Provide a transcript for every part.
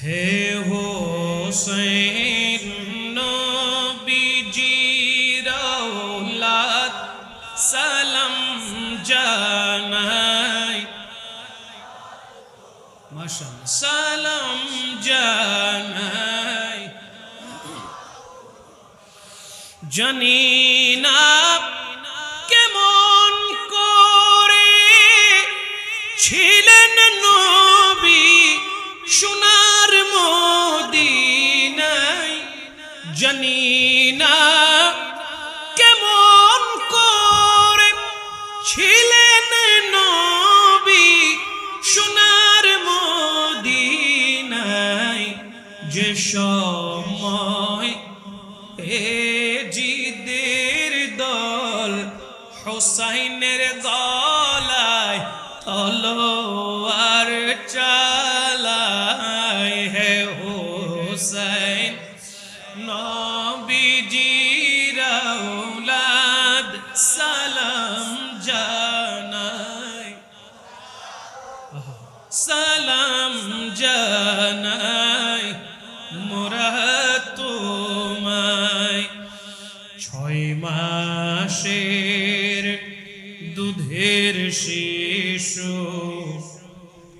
হে হোসেন নবীজির আওলাদ সালাম জানাই, মাশাআল্লাহ সালাম জানাই। জানি না কেমন করে ছিলেন নবী সোনার মদিনায়, জানি না কেমন করে ছিলেন নবী সোনার মদিনায়, যে সময় জিদের দল হোসাইনের গলায় তলোয়ার চালায়। হে হোসেন নবীজির আওলাদ সালাম জানাই, সালাম জানাই মোরা তোমায়। 6 মাসের দুধের শিশু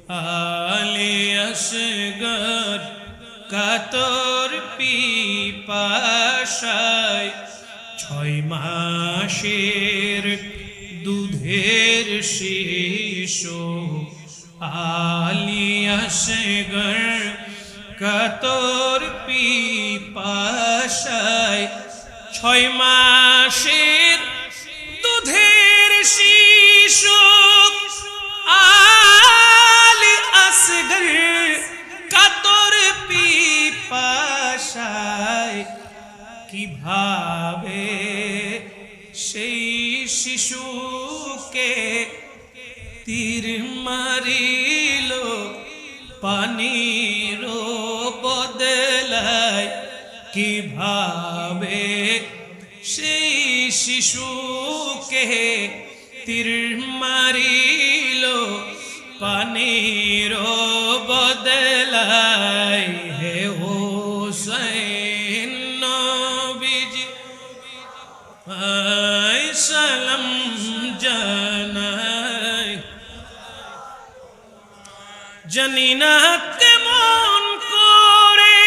আলী আসগর কাতর পিপাসায়, 6 মাসের দুধের শিশু আলী আসগর কাতর পিপাসায়, 6 মাসের দুধের শিশু আলী আসগর কাতর পিপাসায়। কিভাবে সেই শিশুকে তীর মারিল পানির বদলায়, কিভাবে সেই শিশুকে তীর মারিল পানির বদলায়। হে হোসেন নবীজি সালাম জানাই। জানি না কেমন করে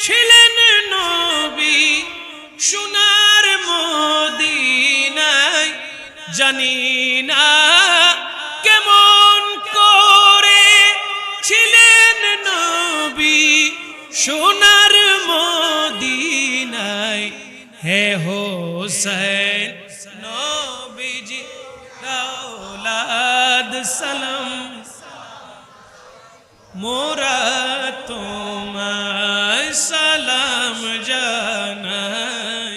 ছিলেন নবী সোনার মদিনায়, জানি না কেমন করে ছিলেন নবী সোনার মদিনায়। হে হোসেন নবীজি আওলাদ সালাম মোরা তোমায় সালাম জানাই।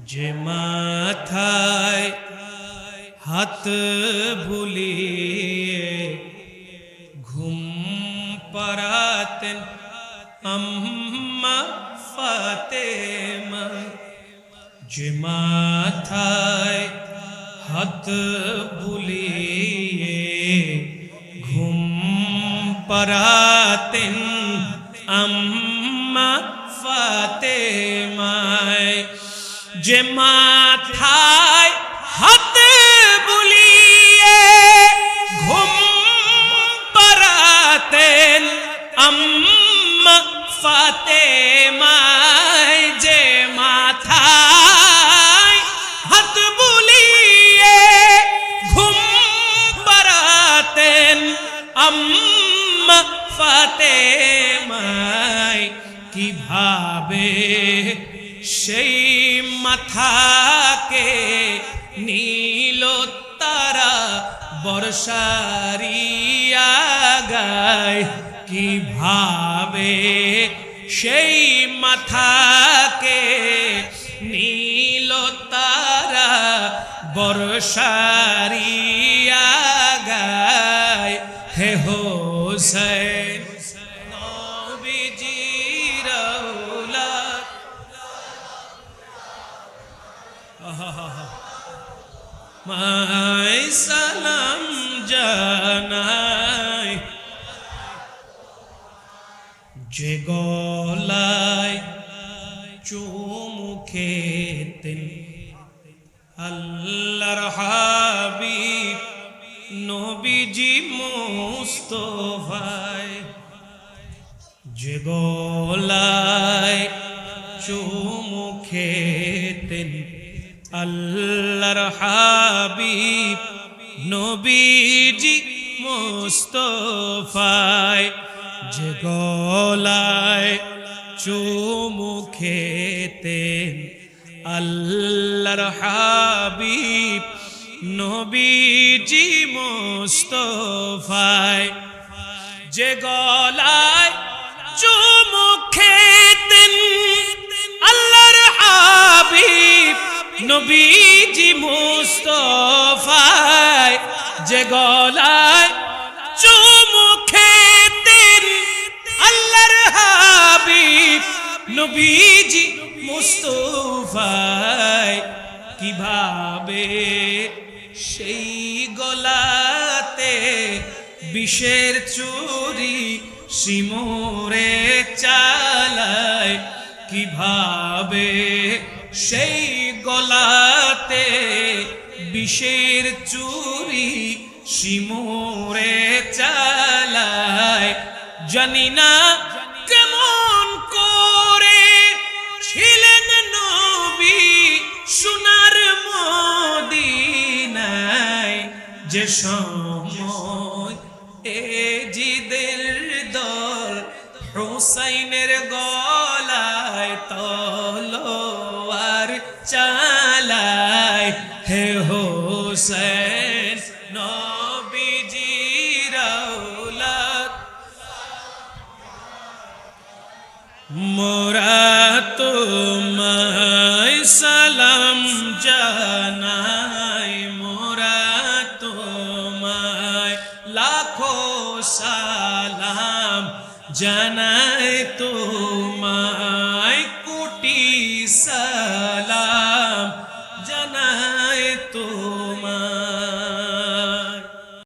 যে মাথায় হাত বুলিয়ে ঘুম পাড়াতেন আম্মা ফাতেমা, যে মাথায় হাত বুলিয়ে ঘুম পাড়াতেন আম্মা ফাতেমায়, যে মাথায় হাত বুলিয়ে ঘুম পাড়াতেন আম্মা ফাতেমায়, যে মাথায় হাত বুলিয়ে ঘুম পাড়াতেন আম্মা ফাতেমায়। কিভাবে সেই মাথাকে নীল তারা বর্ষারিয়া গায়, কিভাবে সেই মাথাকে নীল তারা বর্ষারিয়া গায়। হে হোসেন নবীজির আওলাদ মাই সালাম জানাই। যে গলায় চুমু খেতেন আল্লাহর হাবিব নবীজি মুস্তাফায়, যে গলায় চুমু খেতেন আল্লাহর হাবিব নবীজি মুস্তাফায়, যে গলায় চুমু খেতেন আল্লাহর হাবিব নবীজি মুস্তাফায়, যে গলায় চুমু খেতেন আল্লাহর হাবিব নবীজি মুস্তাফায়, যে গলায় চুমু খেতেন আল্লাহর হাবিব নবীজি মুস্তাফায়, কিভাবে সেই গলাতে বিষের চুরি শিমুরে চালায়, কিভাবে সেই গলাতে বিষের চুরি শিমুরে চালায়, জানি না কেমন করে ছিলেন নবী সোনার মদিনায়, যে সময় এজিদের দল হুসাইনের গলায় তলোয়ার চালায়, হে হোসেন নবীজির আওলাদ, মোরা তোমায় সালাম জানাই, মোরা তোমায় লাখো সালাম জানাই, তোমায় কোটি সালাম জানাই।